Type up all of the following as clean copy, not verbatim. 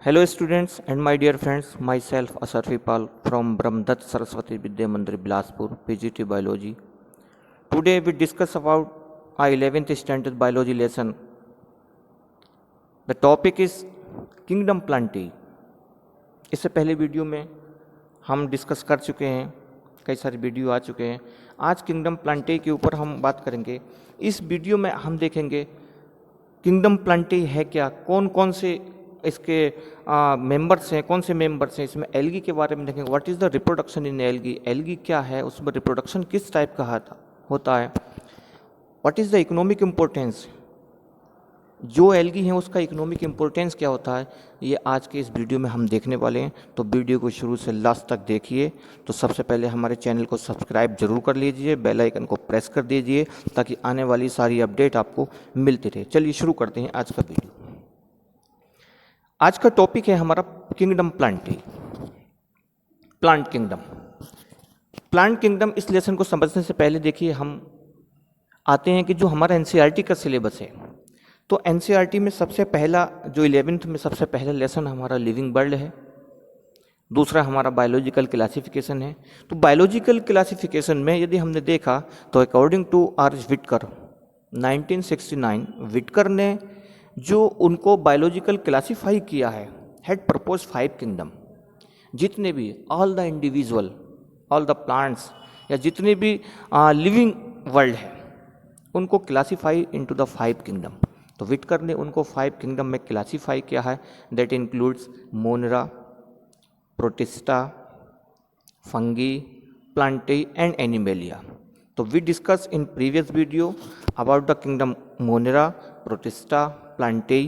Hello students and my dear friends, myself Asarfipal from Brahmdatt Saraswati Vidya Mandir Bilaspur, PGT Biology. Today we discuss about our 11th standard biology lesson. The topic is Kingdom Plantae. इससे पहले video में हम discuss कर चुके हैं, कई सारे video आ चुके हैं. आज किंगडम प्लांटे के ऊपर हम बात करेंगे. इस वीडियो में हम देखेंगे किंगडम प्लांटे है क्या, कौन कौन से इसके मेंबर्स हैं, कौन से मेंबर्स हैं. इसमें एल्गी के बारे में देखेंगे. What is the reproduction in algae, algae क्या है, उसमें रिप्रोडक्शन किस टाइप का होता है. What is the economic importance, जो एल्गी हैं उसका इकोनॉमिक इम्पोर्टेंस क्या होता है, ये आज के इस वीडियो में हम देखने वाले हैं. तो वीडियो को शुरू से लास्ट तक देखिए. तो सबसे पहले हमारे चैनल को सब्सक्राइब जरूर कर लीजिए, बेल आइकन को प्रेस कर दीजिए ताकि आने वाली सारी अपडेट आपको मिलती रहे. चलिए शुरू करते हैं आज का वीडियो. आज का टॉपिक है हमारा kingdom Plantae, plant kingdom. Plant kingdom इस लेसन को समझने से पहले देखिए हम आते हैं कि जो हमारा एनसीईआरटी का सिलेबस है, तो एनसीईआरटी में सबसे पहला जो 11th में सबसे पहला लेसन हमारा लिविंग वर्ल्ड है. दूसरा हमारा बायोलॉजिकल क्लासिफिकेशन है. तो बायोलॉजिकल क्लासिफिकेशन में यदि हमने देखा तो according to R Whittaker 1969 Whittaker ने जो उनको बायोलॉजिकल क्लासीफाई किया है, हैड प्रपोज 5 किंगडम. जितने भी all the individual, all the plants या जितने भी लिविंग वर्ल्ड है उनको क्लासीफाई इनटू द 5 किंगडम. तो विटकर ने उनको 5 किंगडम में क्लासीफाई किया है. That includes Monera, Protista, fungi, Plantae and Animalia. तो we discuss in previous video about the kingdom Monera, Protista, Plantae,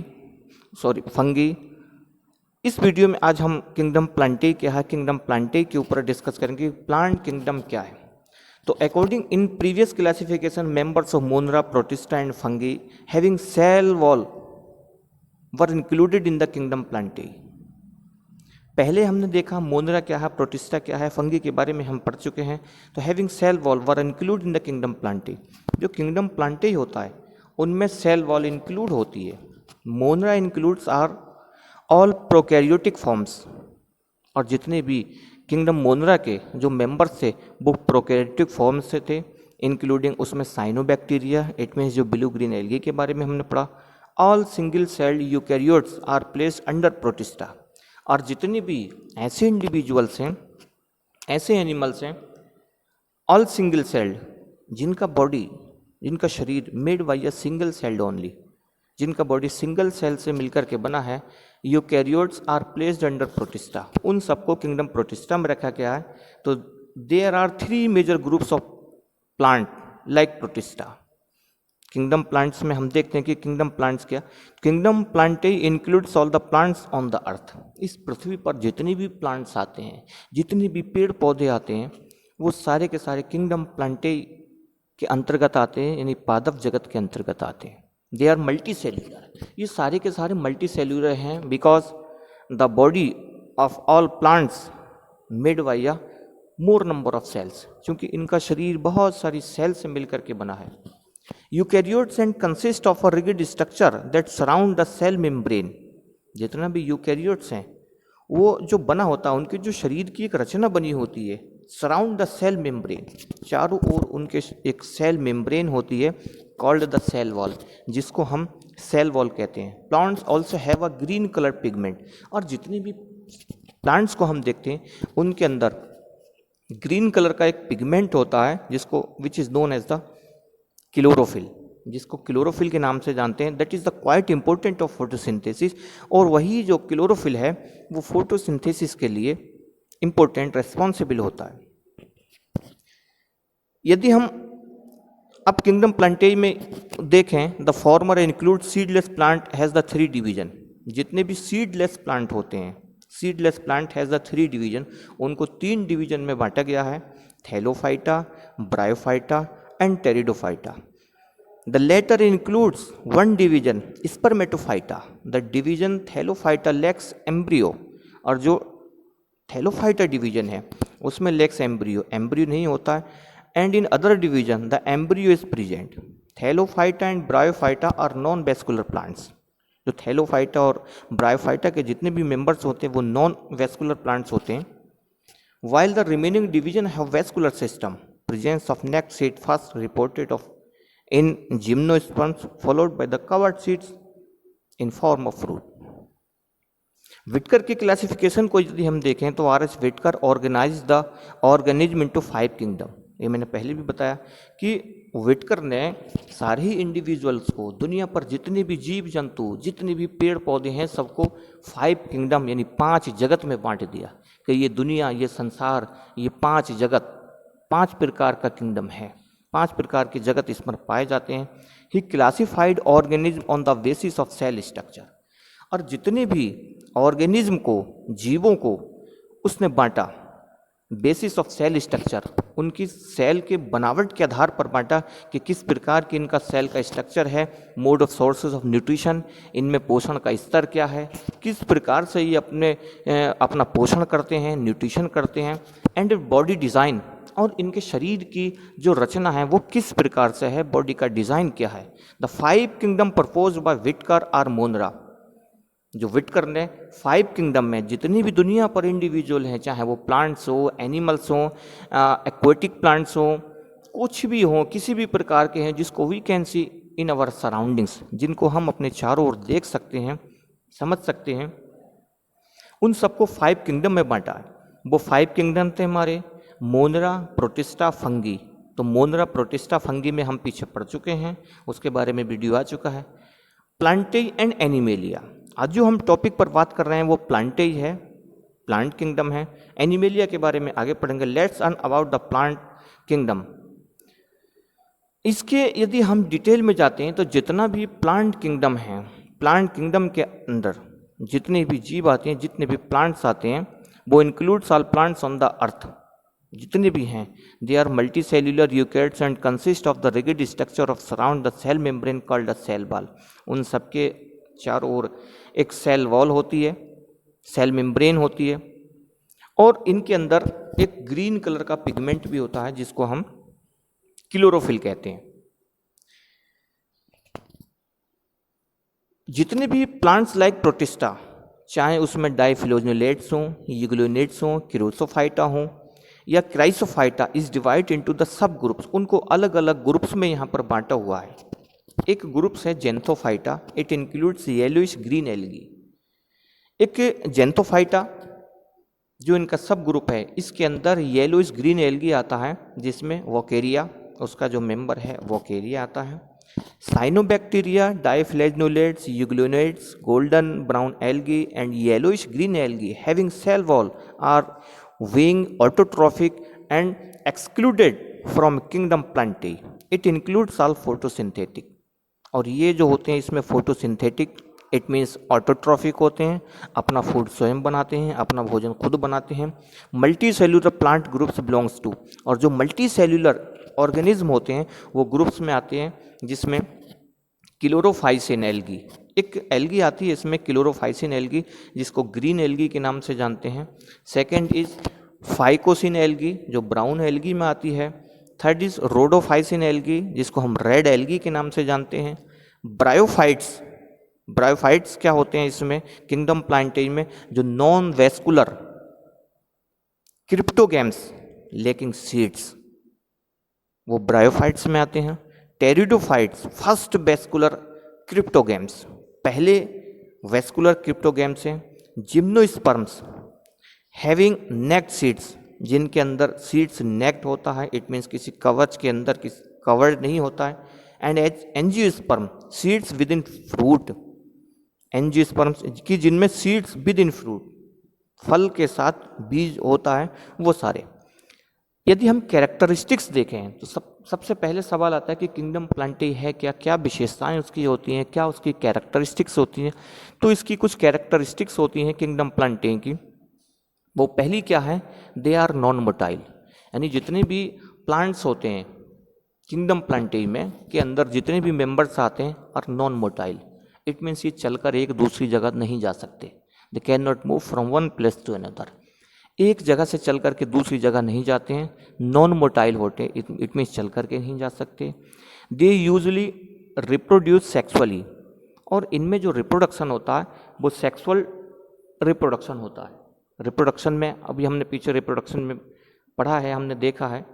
fungi. इस वीडियो में आज हम किंगडम प्लांटे क्या है, किंगडम प्लांटे के ऊपर डिस्कस करेंगे प्लांट किंगडम क्या है. तो according in previous classification members of Monera, Protista and Fungi having cell wall were included in the kingdom Plantae. पहले हमने देखा मोनरा क्या है, प्रोटिस्टा क्या है, फंगी के बारे में हम पढ़ चुके हैं. तो having cell wall were include in the kingdom Plantae. जो किंगडम प्लांटे ही होता है उनमें सेल वॉल इंक्लूड होती है. Monera includes are all prokaryotic forms, और जितने भी किंगडम मोनरा के जो मेंबर्स थे वो प्रोकैरियोटिक फॉर्म्स से थे, इंक्लूडिंग उसमें साइनोबैक्टीरिया. इट मीन्स जो ब्लू ग्रीन एल्गी के बारे में हमने पढ़ा. All single celled eukaryotes are placed under Protista. और जितने भी ऐसे इंडिविजुअल्स हैं, ऐसे एनिमल्स हैं ऑल सिंगल सेल्ड, जिनका बॉडी, जिनका शरीर made by a single celled only, जिनका बॉडी सिंगल सेल से मिलकर के बना है, eukaryotes are placed under Protista. उन सबको किंगडम प्रोटिस्टा में रखा गया है. तो there are 3 major groups of plant like Protista. Kingdom plants में हम देखते हैं कि किंगडम प्लांट्स क्या, kingdom Plantae includes all the plants on the earth. इस पृथ्वी पर जितने भी प्लांट्स आते हैं, जितने भी पेड़ पौधे आते हैं, वो सारे के सारे किंगडम प्लांटे के अंतर्गत आते हैं, यानी पादप जगत के अंतर्गत आते हैं. They are multi cellular. ये सारे के सारे मल्टी सेल्यूलर हैं because the body of all plants made by a more number of cells, क्योंकि इनका शरीर बहुत सारी सेल से मिलकर के बना है. Eukaryotes and consist of a rigid structure that surround the cell membrane. जितना भी यूकैरियोट्स हैं वो जो बना होता है, उनके जो शरीर की एक रचना बनी होती है, सराउंड द सेल मेम्ब्रेन, चारों ओर उनके एक सेल मेम्ब्रेन होती है कॉल्ड द सेल वॉल, जिसको हम सेल वॉल कहते हैं. Plants also have a green colour pigment. और जितने भी प्लांट्स को हम देखते हैं उनके अंदर ग्रीन कलर का एक पिगमेंट होता है जिसको which is known as the chlorophyll, जिसको क्लोरोफिल के नाम से जानते हैं. That is the quite important of photosynthesis. और वही जो क्लोरोफिल है वो फोटोसिंथेसिस के लिए इंपॉर्टेंट, रेस्पॉन्सिबल होता है. यदि हम अब किंगडम प्लांटे में देखें, the former include seedless plant has the 3 division. जितने भी सीडलेस प्लांट होते हैं, seedless plant has the 3 division, उनको 3 डिवीजन में बांटा गया है, Thallophyta, Bryophyta and Pteridophyta. The latter includes 1 division Spermatophyta. The division Thallophyta lacks embryo. और जो थैलोफाइटा डिवीजन है उसमें लैक्स एम्ब्रियो, एम्ब्रियो नहीं होता है. And in other division the embryo is present. Thallophyta and Bryophyta are non vascular plants. जो जो Thallophyta और ब्रायोफाइटा के जितने भी मेंबर्स होते हैं वो नॉन वेस्कुलर प्लांट्स होते हैं, while the remaining division have vascular system. Presence of neck seed first reported of in gymnosperms followed by the covered seeds in form of fruit. Whittaker की classification को यदि हम देखें तो R H Whittaker organize the organism into 5 kingdom. ये मैंने पहले भी बताया कि विटकर ने सारे ही इंडिविजुअल्स को, दुनिया पर जितने भी जीव जंतु, जितने भी पेड़ पौधे हैं, सबको 5 किंगडम यानी 5 जगत में बांट दिया कि ये दुनिया, ये संसार, ये 5 जगत, 5 प्रकार का किंगडम है, 5 प्रकार के जगत इसमें पाए जाते हैं। He classified organism on the basis of cell structure, और जितने भी ऑर्गेनिज्म को, जीवों को उसने बांटा बेसिस ऑफ सेल स्ट्रक्चर, उनकी सेल के बनावट के आधार पर बांटा कि किस प्रकार की इनका सेल का स्ट्रक्चर है, mode of sources of nutrition, इनमें पोषण का स्तर क्या है, किस प्रकार से ये अपना पोषण करते हैं, न्यूट्रिशन करते हैं, एंड बॉडी डिज़ाइन, और इनके शरीर की जो रचना है वो किस प्रकार से है, बॉडी का डिज़ाइन क्या है। The 5 kingdom propose by Whittaker are Monera, जो विटकर ने 5 किंगडम में जितनी भी दुनिया पर इंडिविजुअल हैं, चाहे वो प्लांट्स हो, एनिमल्स हो, एक्वेटिक प्लांट्स हो, कुछ भी हो, किसी भी प्रकार के हैं जिसको we can see in our surroundings, जिनको हम अपने चारों ओर देख सकते हैं, समझ सकते हैं, उन सबको 5 किंगडम में बांटा है। वो 5 किंगडम थे हमारे मोनरा, प्रोटिस्टा, फंगी। तो मोनरा, प्रोटिस्टा, फंगी में हम पीछे पड़ चुके हैं, उसके बारे में वीडियो आ चुका है। प्लांटेई एंड एनिमेलिया, आज जो हम टॉपिक पर बात कर रहे हैं वो प्लांटेई है, प्लांट किंगडम है। एनिमेलिया के बारे में आगे पढ़ेंगे। Let's earn about the plant kingdom. इसके यदि हम डिटेल में जाते हैं तो जितना भी प्लांट किंगडम है, प्लांट किंगडम के अंदर जितने भी जीव आते हैं, जितने भी प्लांट्स आते हैं, वो includes all plants on the earth, जितने भी हैं, they are multi cellular eukaryotes and consist of the rigid structure of surround the cell membrane called the cell wall. उन सबके चारों ओर एक सेल वॉल होती है, सेल मेम्ब्रेन होती है, और इनके अंदर एक ग्रीन कलर का पिगमेंट भी होता है जिसको हम क्लोरोफिल कहते हैं। जितने भी प्लांट्स लाइक प्रोटिस्टा, चाहे उसमें डाइफिलोजोलेट्स हों, यूग्लोनेट्स हों, क्यूरोसोफाइटा हों या Chrysophyta, is divide into the सब ग्रुप्स, उनको अलग अलग ग्रुप्स में यहाँ पर बांटा हुआ है। एक ग्रुप्स है Xanthophyta, it includes yellowish green algae. एक जेंथोफाइटा जो इनका सब ग्रुप है, इसके अंदर येलोइश ग्रीन एल्गी आता है, जिसमें वोकेरिया, उसका जो मेंबर है वोकेरिया आता है। Cyanobacteria, dinoflagellates, euglenoids, golden brown algae and yellowish green algae having cell wall are wing autotrophic and excluded from kingdom Plantae. It includes all photosynthetic, और ये जो होते हैं इसमें फोटोसिंथेटिक, इट मीन्स ऑटोट्रॉफिक होते हैं, अपना फूड स्वयं बनाते हैं, अपना भोजन खुद बनाते हैं। Multi cellular plant groups belongs to, और जो मल्टी सेल्यूलर ऑर्गेनिज्म होते हैं वो ग्रुप्स में आते हैं, जिसमें क्लोरोफाइसिन एल्गी, एक एल्गी आती है इसमें क्लोरोफाइसिन एल्गी, जिसको ग्रीन एल्गी के नाम से जानते हैं। सेकेंड इज फाइकोसिन एल्गी, जो ब्राउन एल्गी में आती है। थर्ड इज रोडोफाइसिन एल्गी, जिसको हम रेड एल्गी के नाम से जानते हैं। ब्रायोफाइट्स, ब्रायोफाइट्स क्या होते हैं इसमें किंगडम प्लांटेई में, जो non vascular cryptogams lacking seeds, वो ब्रायोफाइट्स में आते हैं। टेरिडोफाइट्स फर्स्ट वेस्कुलर क्रिप्टोगैम्स, पहले वेस्कुलर क्रिप्टोगैम्स हैं। जिम्नोस्पर्म्स हैविंग नेक्ड सीड्स, जिनके अंदर सीड्स नेक्ड होता है, इट मीन्स किसी कवच के अंदर किसी कवर्ड नहीं होता है। And angiosperm seeds with in fruit, angiosperms की जिनमें सीड्स विद इन फ्रूट, फल के साथ बीज होता है, वो सारे। यदि हम कैरेक्टरिस्टिक्स देखें तो सबसे पहले सवाल आता है कि किंगडम प्लांटेई है क्या, क्या विशेषताएं उसकी होती हैं, क्या उसकी कैरेक्टरिस्टिक्स होती हैं। तो इसकी कुछ कैरेक्टरिस्टिक्स होती हैं किंगडम प्लांटेई की। वो पहली क्या है, दे आर नॉन मोटाइल, यानी जितने भी प्लांट्स होते हैं किंगडम प्लांटेई में के अंदर जितने भी मेंबर्स आते हैं are non motile, it means ये चलकर एक दूसरी जगह नहीं जा सकते। They can not move from one place to another, एक जगह से चल करके दूसरी जगह नहीं जाते हैं। नॉन मोटाइल होते, इट मीन्स चल करके नहीं जा सकते। दे यूजली रिप्रोड्यूस सेक्सुअली, और इनमें जो रिप्रोडक्शन होता है वो सेक्सुअल रिप्रोडक्शन होता है। रिप्रोडक्शन में अभी हमने पीछे रिप्रोडक्शन में पढ़ा है, हमने देखा है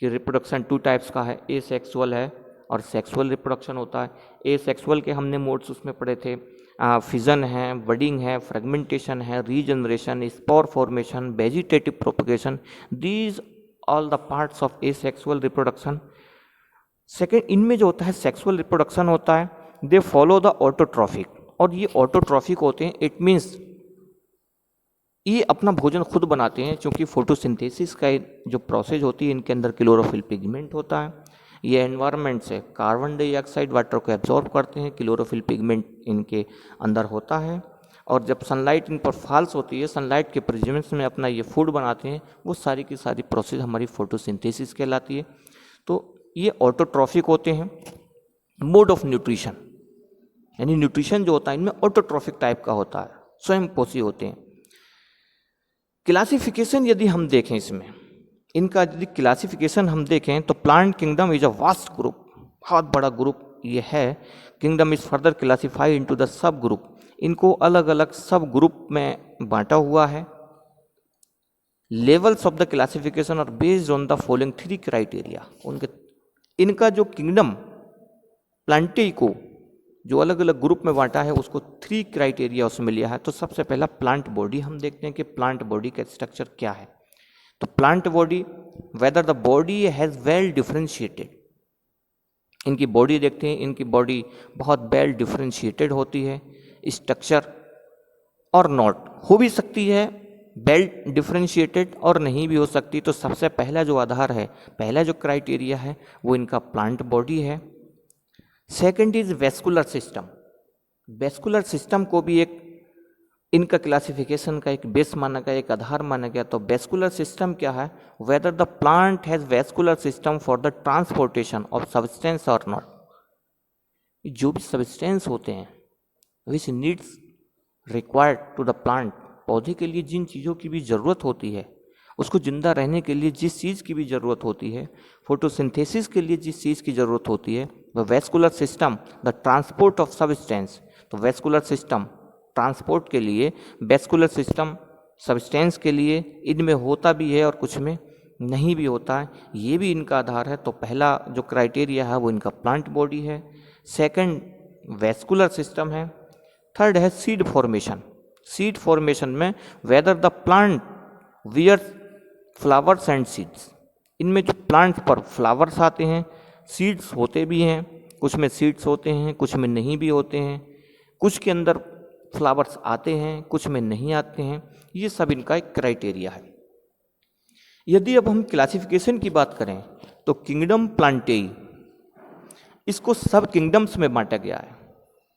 कि रिप्रोडक्शन 2 टाइप्स का है, ए सेक्सुअल है और सेक्सुअल रिप्रोडक्शन होता है। ए सेक्सुअल के हमने मोड्स उसमें पढ़े थे, फिजन है, बडिंग है, फ्रेगमेंटेशन है, regeneration, spore formation, vegetative propagation, these all the parts of A sexual reproduction. Second, इनमें जो होता है सेक्सुअल रिप्रोडक्शन होता है, दे फॉलो द ऑटोट्रॉफिक, और ये ऑटोट्रॉफिक होते हैं, इट मीन्स ये अपना भोजन खुद बनाते हैं, क्योंकि फोटोसिंथेसिस का जो प्रोसेस होती है इनके अंदर क्लोरोफिल पिगमेंट होता है। ये एनवायरनमेंट से कार्बन डाइऑक्साइड वाटर को एब्जॉर्ब करते हैं, क्लोरोफिल पिगमेंट इनके अंदर होता है, और जब सनलाइट इन पर फॉल्स होती है, सनलाइट के प्रेजेंस में अपना ये फूड बनाते हैं, वो सारी की सारी प्रोसेस हमारी फोटोसिंथेसिस कहलाती है। तो ये ऑटोट्रॉफिक होते हैं। मोड ऑफ न्यूट्रिशन, यानी न्यूट्रिशन जो होता है इनमें ऑटोट्रॉफिक टाइप का होता है, स्वयं पोषी होते हैं। क्लासिफिकेशन यदि हम देखें, इसमें इनका यदि क्लासिफिकेशन हम देखें तो plant kingdom is a vast group, बहुत बड़ा ग्रुप ये है। Kingdom is further classified into the sub group, इनको अलग अलग सब ग्रुप में बांटा हुआ है। Levels of the classification are based on the following 3 criteria. इनका जो किंगडम प्लांटेई को जो अलग अलग ग्रुप में बांटा है उसको 3 क्राइटेरिया उसमें लिया है। तो सबसे पहला प्लांट बॉडी हम देखते हैं कि प्लांट बॉडी का स्ट्रक्चर क्या है। तो plant body, whether the body has well differentiated, इनकी बॉडी देखते हैं, इनकी बॉडी बहुत वेल डिफरेंशिएटेड होती है स्ट्रक्चर, और नॉट हो भी सकती है वेल डिफरेंशिएटेड और नहीं भी हो सकती। तो सबसे पहला जो आधार है, पहला जो क्राइटेरिया है वो इनका प्लांट बॉडी है। Second is vascular system. Vascular system को भी एक इनका क्लासिफिकेशन का एक बेस माना गया, एक आधार माना गया। तो वेस्कुलर सिस्टम क्या है, whether the plant has vascular system for the transportation of substance और नॉट। जो भी सब्सटेंस होते हैं which needs required to the plant, पौधे के लिए जिन चीज़ों की भी ज़रूरत होती है, उसको जिंदा रहने के लिए जिस चीज़ की भी ज़रूरत होती है, फोटोसिंथेसिस के लिए जिस चीज़ की ज़रूरत होती है, वह vascular system the transport of substance. तो वेस्कुलर सिस्टम ट्रांसपोर्ट के लिए, वेस्कुलर सिस्टम सब्सटेंस के लिए, इनमें होता भी है और कुछ में नहीं भी होता है, ये भी इनका आधार है। तो पहला जो क्राइटेरिया है वो इनका प्लांट बॉडी है, सेकंड वेस्कुलर सिस्टम है, थर्ड है सीड फॉर्मेशन। सीड फॉर्मेशन में weather the plant wear flowers and seeds, इनमें जो प्लांट्स पर फ्लावर्स आते हैं, सीड्स होते भी हैं, कुछ में सीड्स होते हैं, कुछ में नहीं भी होते हैं, कुछ के अंदर फ्लावर्स आते हैं, कुछ में नहीं आते हैं, ये सब इनका एक क्राइटेरिया है। यदि अब हम क्लासिफिकेशन की बात करें तो किंगडम प्लांटेई, इसको सब किंगडम्स में बांटा गया है।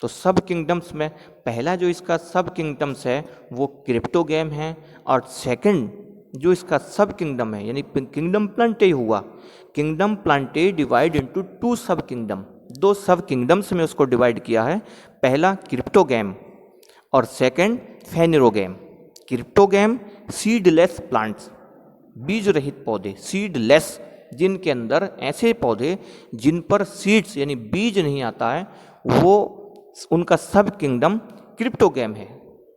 तो सब किंगडम्स में पहला जो इसका सब किंगडम्स है वो क्रिप्टोगैम है, और सेकंड जो इसका सब किंगडम है यानी किंगडम प्लांटेई हुआ, किंगडम प्लांटेई डिवाइड इनटू 2 सब किंगडम, 2 सब किंगडम्स में उसको डिवाइड किया है। पहला क्रिप्टोगैम और सेकंड फेनेरोगैम। क्रिप्टोगैम सीडलेस प्लांट्स, बीज रहित पौधे, सीडलेस, जिनके अंदर ऐसे पौधे जिन पर सीड्स यानी बीज नहीं आता है, वो उनका सब किंगडम क्रिप्टोगैम है।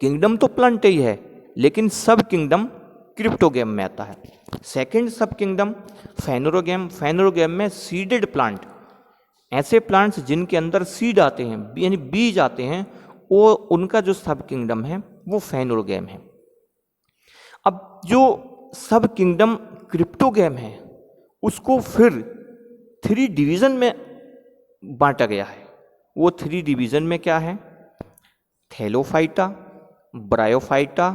किंगडम तो प्लांटेई है लेकिन सब किंगडम क्रिप्टोगैम में आता है। सेकंड सब किंगडम फेनेरोगैम। फेनेरोगैम में सीडेड प्लांट, ऐसे प्लांट्स जिनके अंदर सीड आते हैं यानी बीज आते हैं, वो उनका जो सब किंगडम है वो फेनेरोगैम है। अब जो सब किंगडम क्रिप्टोगैम है उसको फिर 3 डिवीजन में बांटा गया है। वो 3 डिवीजन में क्या है, थैलोफाइटा, ब्रायोफाइटा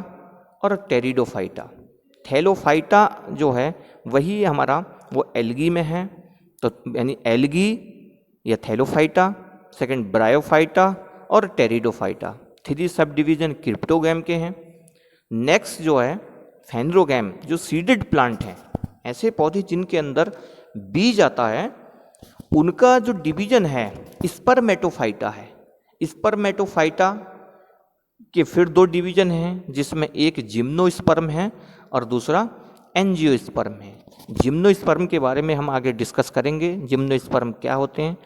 और टेरिडोफाइटा। थैलोफाइटा जो है वही हमारा वो एल्गी में है, तो यानी एल्गी या थैलोफाइटा, सेकंड ब्रायोफाइटा और टेरिडोफाइटा, 3 सब डिवीजन क्रिप्टोगैम के हैं। नेक्स्ट जो है फेनेरोगैम, जो सीडेड प्लांट हैं, ऐसे पौधे जिनके अंदर बीज आता है, उनका जो डिवीजन है स्पर्मेटोफाइटा है। स्पर्मेटोफाइटा के फिर 2 डिवीजन हैं, जिसमें एक जिम्नोस्पर्म है और दूसरा एंजियोस्पर्म है। जिम्नोस्पर्म के बारे में हम आगे डिस्कस करेंगे, जिम्नोस्पर्म क्या होते हैं,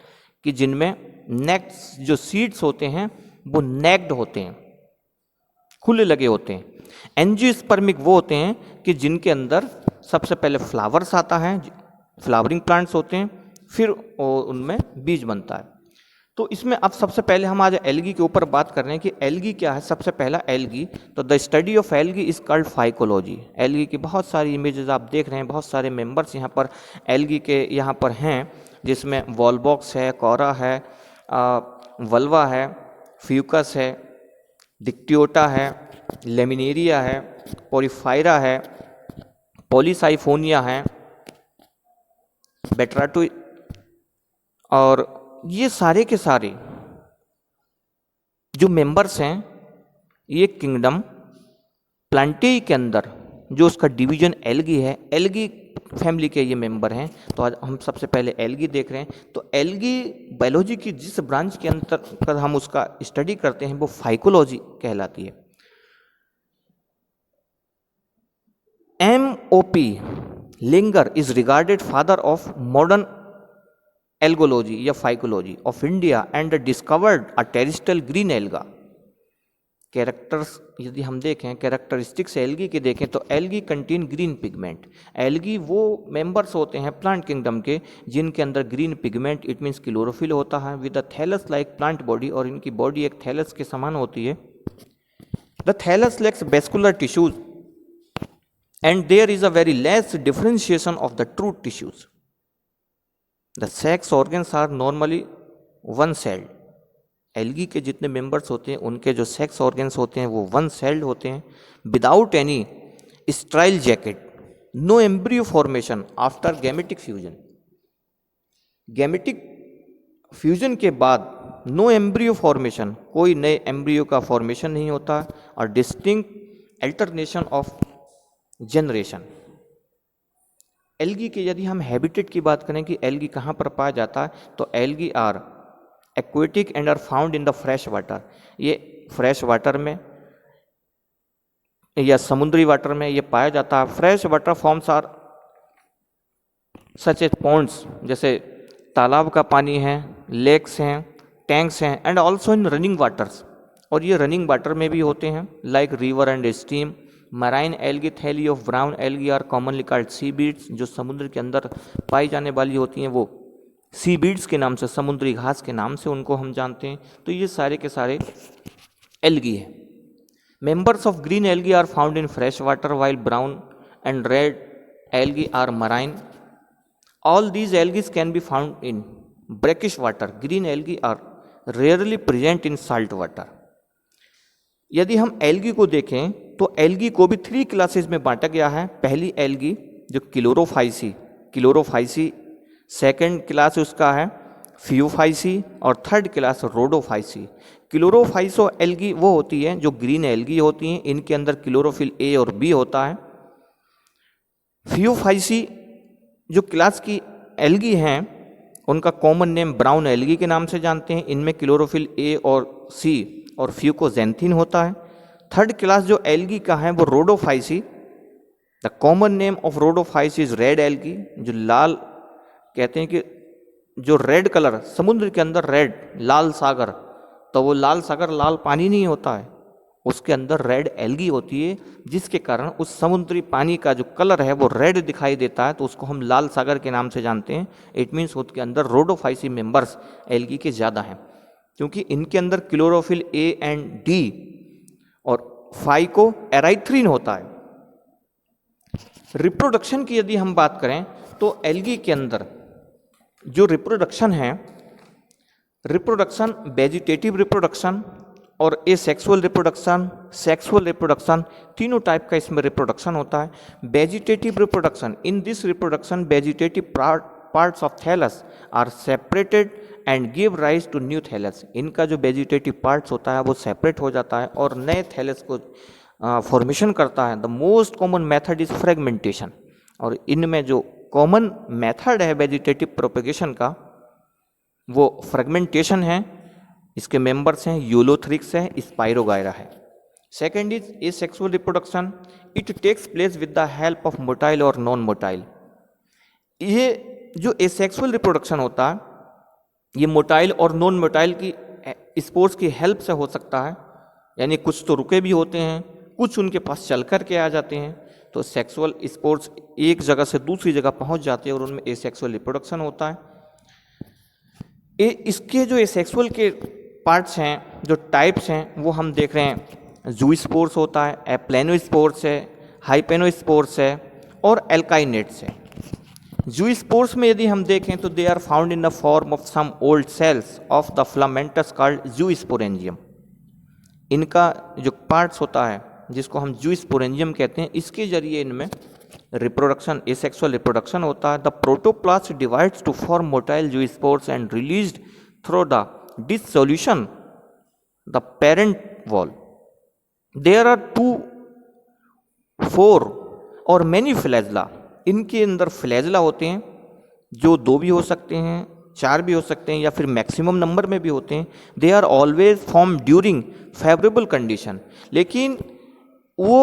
कि जिनमें नेक्ड जो सीड्स होते हैं वो नेक्ड होते हैं, खुले लगे होते हैं। एंजियोस्पर्मिक वो होते हैं कि जिनके अंदर सबसे पहले फ्लावर्स आता है, फ्लावरिंग प्लांट्स होते हैं, फिर उनमें बीज बनता है। तो इसमें अब सबसे पहले हम आज एल्गी के ऊपर बात कर रहे हैं कि एल्गी क्या है। सबसे पहला एल्गी, तो the study of algae is called phycology. Algae की बहुत सारी इमेजेस आप देख रहे हैं, बहुत सारे मेंबर्स यहाँ पर एल्गी के यहाँ पर हैं, जिसमें वॉलबॉक्स है, कोरा है, वल्वा है, फ्यूकस है, डिक्टियोटा है, लेमिनेरिया है, पोरिफायरा है, पॉलीसाइफोनिया है, बेट्राटो, और ये सारे के सारे जो मेंबर्स हैं ये किंगडम प्लांटेई के अंदर जो उसका डिवीजन एल्गी है, एल्गी फैमिली के ये मेंबर हैं। तो आज हम सबसे पहले एल्गी देख रहे हैं। तो एल्गी बायोलॉजी की जिस ब्रांच के अंतर्गत हम उसका स्टडी करते हैं वो फाइकोलॉजी कहलाती है। MOP Iyengar is regarded father of modern algology या phycology of India and discovered a terrestrial green alga. Characters यदि हम देखें, कैरेक्टरिस्टिक्स एल्गी के देखें तो algae contain green pigment. Algae वो मेंबर्स होते हैं प्लांट किंगडम के जिनके अंदर green pigment, it means chlorophyll होता है, with a thallus like plant body, और इनकी बॉडी एक थैलस के समान होती है। The thallus lacks vascular tissues and there is a very less differentiation of the true tissues. The sex organs are normally one celled. Algae के जितने members होते हैं उनके जो सेक्स ऑर्गन्स होते हैं वो वन सेल्ड होते हैं, without any sterile jacket, no embryo formation after gametic fusion. Gametic fusion के बाद नो एम्ब्रियो फॉर्मेशन, कोई नए एम्ब्रियो का फॉर्मेशन नहीं होता, और distinct alternation of generation. Algae के यदि हम हैबिटेट की बात करें कि एल्गी कहाँ पर पाया जाता है, तो algae are aquatic and are found in the fresh water. ये फ्रेश वाटर में या समुद्री वाटर में ये पाया जाता है। Fresh water forms are such as ponds, जैसे तालाब का पानी है, लेक्स हैं, टैंक्स हैं, and also in running waters, और ये रनिंग वाटर में भी होते हैं, like river and stream. Marine algae thalli of brown algae are commonly called C beads. जो समुद्र के अंदर पाई जाने वाली होती हैं वो सी बीड्स के नाम से, समुद्री घास के नाम से उनको हम जानते हैं। तो ये सारे के सारे एल्गी है। Members of green algae are found in fresh water, while brown and red algae are marine. All these algaes can be found in brackish water. Green algae are rarely present in salt water. यदि हम algae को देखें तो algae को भी 3 classes में बांटा गया है। पहली एल्गी जो क्लोरोफाइसी, सेकंड क्लास उसका है फियोफाइसी, और थर्ड क्लास रोडोफाइसी। क्लोरोफाइसो एल्गी वो होती है जो ग्रीन एल्गी होती हैं, इनके अंदर क्लोरोफिल ए और बी होता है। फियोफाइसी जो क्लास की एल्गी हैं उनका कॉमन नेम ब्राउन एल्गी के नाम से जानते हैं। इनमें क्लोरोफिल ए और सी और फ्यूकोजेंथिन होता है। थर्ड क्लास जो एल्गी का है वो Rhodophyceae. The common name of Rhodophyceae is red algae, जो लाल कहते हैं कि जो रेड कलर, समुद्र के अंदर रेड, लाल सागर, तो वो लाल सागर लाल पानी नहीं होता है, उसके अंदर रेड एल्गी होती है, जिसके कारण उस समुद्री पानी का जो कलर है वो रेड दिखाई देता है, तो उसको हम लाल सागर के नाम से जानते हैं। इट मीन्स उसके अंदर रोडोफाइसी मेंबर्स एल्गी के ज़्यादा हैं, क्योंकि इनके अंदर क्लोरोफिल ए एंड डी और फाइको एराइथ्रिन होता है। रिप्रोडक्शन की यदि हम बात करें तो एल्गी के अंदर जो रिप्रोडक्शन है, रिप्रोडक्शन वेजिटेटिव रिप्रोडक्शन और एसेक्सुअल रिप्रोडक्शन, सेक्सुअल रिप्रोडक्शन, तीनों टाइप का इसमें रिप्रोडक्शन होता है। Vegetative reproduction, in this reproduction vegetative parts of thallus are separated and give rise to new thallus. इनका जो वेजिटेटिव पार्ट्स होता है वो सेपरेट हो जाता है और नए थैलस को फॉर्मेशन करता है। The most common method is fragmentation, और इनमें जो कॉमन मेथड है वेजिटेटिव प्रोपेगेशन का वो फ्रेगमेंटेशन है। इसके मेंबर्स हैं यूलोथ्रिक्स है, स्पाइरोगायरा है। Second is asexual reproduction, it takes place with the help of motile और नॉन मोटाइल। ये जो एसेक्सुअल रिप्रोडक्शन होता है ये मोटाइल और नॉन मोटाइल की स्पोर्ट्स की हेल्प से हो सकता है, यानी कुछ तो रुके भी होते हैं, कुछ उनके पास चल कर के आ जाते हैं। तो सेक्सुअल स्पोर्ट्स एक जगह से दूसरी जगह पहुंच जाते हैं और उनमें एसेक्सुअल रिप्रोडक्शन होता है। इसके जो एसेक्सुअल के पार्ट्स हैं, जो टाइप्स हैं, वो हम देख रहे हैं। जू स्पोर्ट्स होता है, एप्लेनो स्पोर्ट्स है, हाइपेनो स्पोर्ट्स है और एल्काइनेट्स है। जू स्पोर्ट्स में यदि हम देखें तो they are found in the form of some old cells of the filamentous called zoosporangium. इनका जो पार्ट्स होता है जिसको हम जू स्पोरेंजियम कहते हैं, इसके जरिए इनमें रिप्रोडक्शन, एसेक्सुअल रिप्रोडक्शन होता है। The protoplast divides to form motile zoospores and released through the dissolution the parent wall. There are 2, 4 और many flagella. इनके अंदर फ्लैजला होते हैं जो 2 भी हो सकते हैं, 4 भी हो सकते हैं या फिर मैक्सिमम नंबर में भी होते हैं। They are always form during favourable condition. लेकिन वो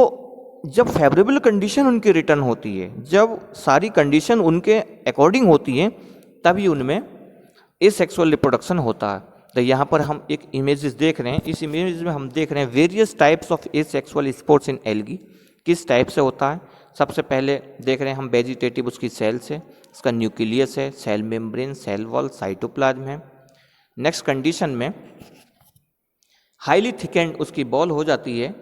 जब फेवरेबल कंडीशन उनकी रिटर्न होती है, जब सारी कंडीशन उनके अकॉर्डिंग होती है, तभी उनमें एसेक्सुअल रिप्रोडक्शन होता है। तो यहाँ पर हम एक इमेजेस देख रहे हैं। इस इमेज में हम देख रहे हैं various types of asexual sports in algae, किस टाइप से होता है। सबसे पहले देख रहे हैं हम वेजिटेटिव, उसकी सेल्स है, इसका न्यूक्लियस है, cell membrane, cell wall, cytoplasm है। नेक्स्ट कंडीशन में हाईली थिकेंड उसकी बॉल हो जाती है।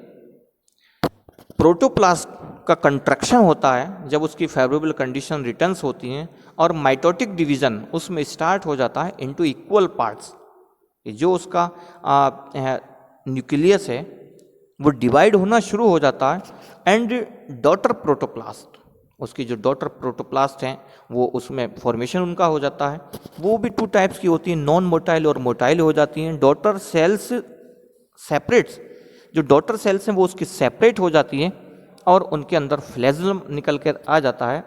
प्रोटोप्लास्ट का कंट्रक्शन होता है जब उसकी फेवरेबल कंडीशन रिटर्न्स होती हैं, और माइटोटिक डिवीजन उसमें स्टार्ट हो जाता है इनटू इक्वल पार्ट्स। जो उसका न्यूक्लियस है वो डिवाइड होना शुरू हो जाता है। एंड डॉटर प्रोटोप्लास्ट, उसकी जो डॉटर प्रोटोप्लास्ट हैं वो उसमें फॉर्मेशन उनका हो जाता है। वो भी 2 टाइप्स की होती हैं, नॉन मोटाइल और मोटाइल हो जाती हैं। डॉटर सेल्स सेपरेट्स, जो डॉटर सेल्स हैं वो उसकी सेपरेट हो जाती हैं और उनके अंदर फ्लैजलम निकल कर आ जाता है।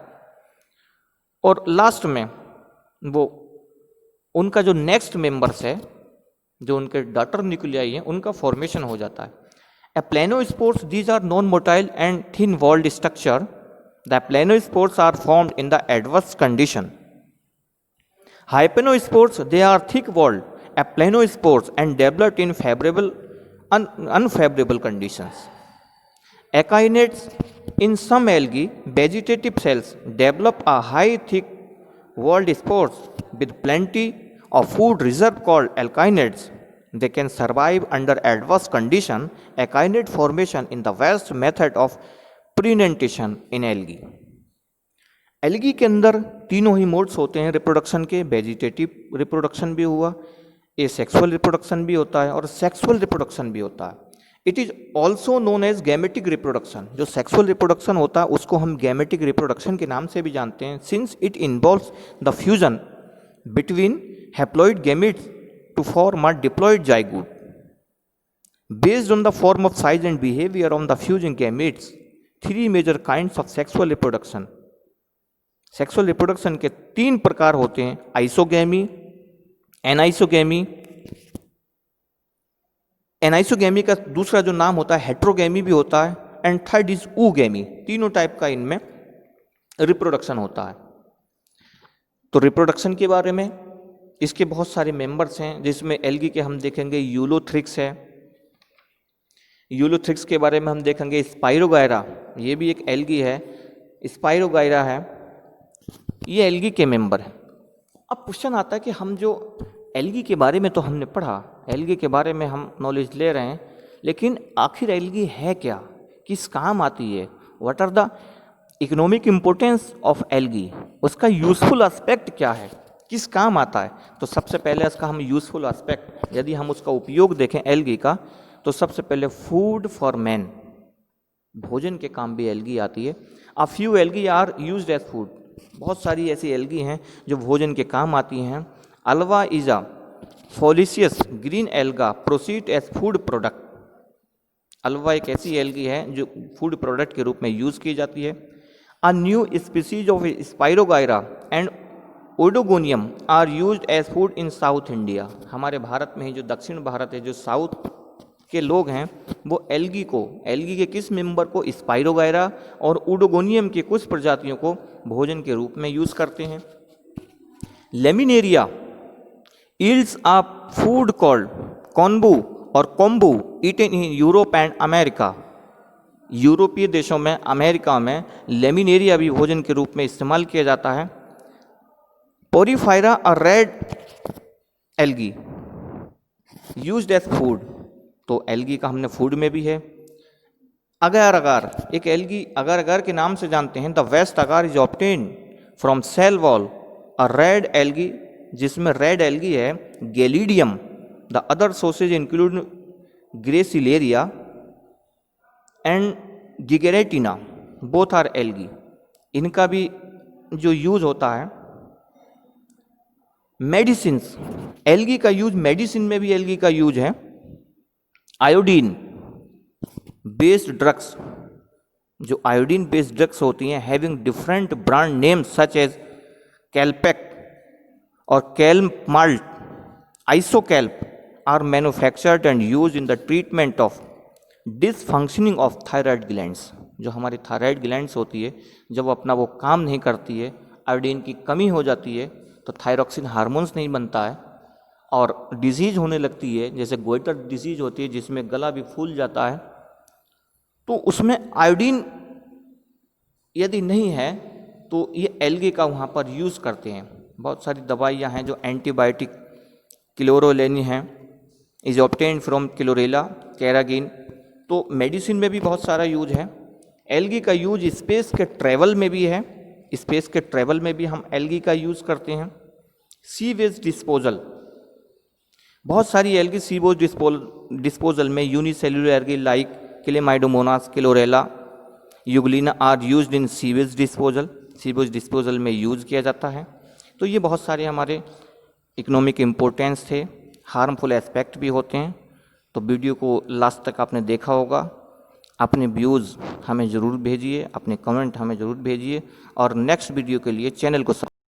और लास्ट में वो उनका जो नेक्स्ट मेंबर्स है, जो उनके डॉटर न्यूक्लियाई हैं, उनका फॉर्मेशन हो जाता है। Aplanospores, these are non motile and thin walled structure. The aplanospores are formed in the adverse condition. Hypnospores, they are thick walled aplanospores and developed in favourable unfavorable conditions. Echinates, in some algae, vegetative cells develop a high thick walled spores with plenty of food reserve called echinates. They can survive under adverse condition. Echinate formation in the best method of prenuptiation in algae. Algae के अंदर तीनों ही modes होते हैं reproduction के। Vegetative reproduction भी हुआ, asexual reproduction भी होता है और सेक्सुअल रिप्रोडक्शन भी होता है। It is also known as gametic reproduction. जो सेक्सुअल रिप्रोडक्शन होता है उसको हम गैमेटिक रिप्रोडक्शन के नाम से भी जानते हैं, since it involves the fusion between haploid gametes to form a diploid zygote. Based on the form of size and behaviour on the fusion gametes, 3 major kinds of sexual reproduction. Sexual reproduction के 3 प्रकार होते हैं, isogamy, anisogamy. Anisogamy का दूसरा जो नाम होता है हेट्रोगैमी भी होता है, एंड थर्ड इज ऊगैमी। तीनों टाइप का इनमें रिप्रोडक्शन होता है। तो रिप्रोडक्शन के बारे में इसके बहुत सारे मेंबर्स हैं, जिसमें एल्गी के हम देखेंगे यूलोथ्रिक्स है। यूलोथ्रिक्स के बारे में हम देखेंगे स्पाइरोगायरा, ये भी एक एल्गी है, स्पाइरोगायरा है, ये एल्गी के मेंबर है। अब क्वेश्चन आता है कि हम जो एल्गी के बारे में तो हमने पढ़ा, एल्गी के बारे में हम नॉलेज ले रहे हैं, लेकिन आखिर एल्गी है क्या, किस काम आती है, what are the economic importance of algae, उसका यूजफुल एस्पेक्ट क्या है, किस काम आता है। तो सबसे पहले इसका हम यूजफुल एस्पेक्ट, यदि हम उसका उपयोग देखें एल्गी का, तो सबसे पहले फूड फॉर मैन, भोजन के काम भी एल्गी आती है। A few algae are used as food, बहुत सारी ऐसी एल्गी हैं जो भोजन के काम आती हैं। Ulva is a foliaceous green alga proceed as food product. Ulva एक ऐसी एल्गी है जो फूड प्रोडक्ट के रूप में यूज़ की जाती है। A new species of Spirogyra and Oedogonium are used as food in South India. हमारे भारत में ही जो दक्षिण भारत है, जो साउथ के लोग हैं, वो एल्गी के किस मेंबर को, स्पाइरोगायरा और ओडोगोनियम के कुछ प्रजातियों को भोजन के रूप में यूज करते हैं। Laminaria yields a food called konbu और kombu eaten in Europe and America. यूरोपीय देशों में, अमेरिका में लेमिनेरिया भी भोजन के रूप में इस्तेमाल किया जाता है। Porphyra a red algae used as food, तो एल्गी का हमने फूड में भी है। अगर अगार, एक एल्गी अगर अगर के नाम से जानते हैं। The best agar is obtain from cell wall a red algae, जिसमें रेड एल्गी है Gelidium. The other sources include Gracilaria and Gigartina, both are algae. इनका भी जो यूज होता है मेडिसिन, एल्गी का यूज मेडिसिन में भी एल्गी का यूज है। आयोडीन बेस्ड ड्रग्स, जो आयोडीन बेस्ड ड्रग्स होती हैं having different brand names such as Kelpak और Kelp Malt, Isokelp are manufactured and use in the treatment of dysfunctioning of thyroid glands. जो हमारी थायराइड ग्लैंड्स होती है, जब वो अपना वो काम नहीं करती है, आयोडीन की कमी हो जाती है, तो थायरॉक्सिन हार्मोन्स नहीं बनता है और डिजीज होने लगती है, जैसे गोइटर डिजीज होती है जिसमें गला भी फूल जाता है। तो उसमें आयोडीन यदि नहीं है तो ये एल्गी का वहाँ पर यूज़ करते हैं। बहुत सारी दवाइयाँ हैं जो एंटीबायोटिक, क्लोरोलेनी है, is obtained from chlorella carrageen. तो मेडिसिन में भी बहुत सारा यूज है। एल्गी का यूज स्पेस के ट्रैवल में भी है, स्पेस के ट्रैवल में भी हम एल्गी का यूज़ करते हैं। सी वेस्ट डिस्पोजल, बहुत सारी एल्गी सी वेस्ट डिस्पोजल में unicellular algae like Chlamydomonas, Chlorella, Euglena are used in sewage disposal, sewage disposal में यूज किया जाता है। तो ये बहुत सारे हमारे इकोनॉमिक इम्पोर्टेंस थे, हार्मफुल एस्पेक्ट भी होते हैं। तो वीडियो को लास्ट तक आपने देखा होगा। अपने व्यूज़ हमें ज़रूर भेजिए, अपने कमेंट हमें ज़रूर भेजिए और नेक्स्ट वीडियो के लिए चैनल को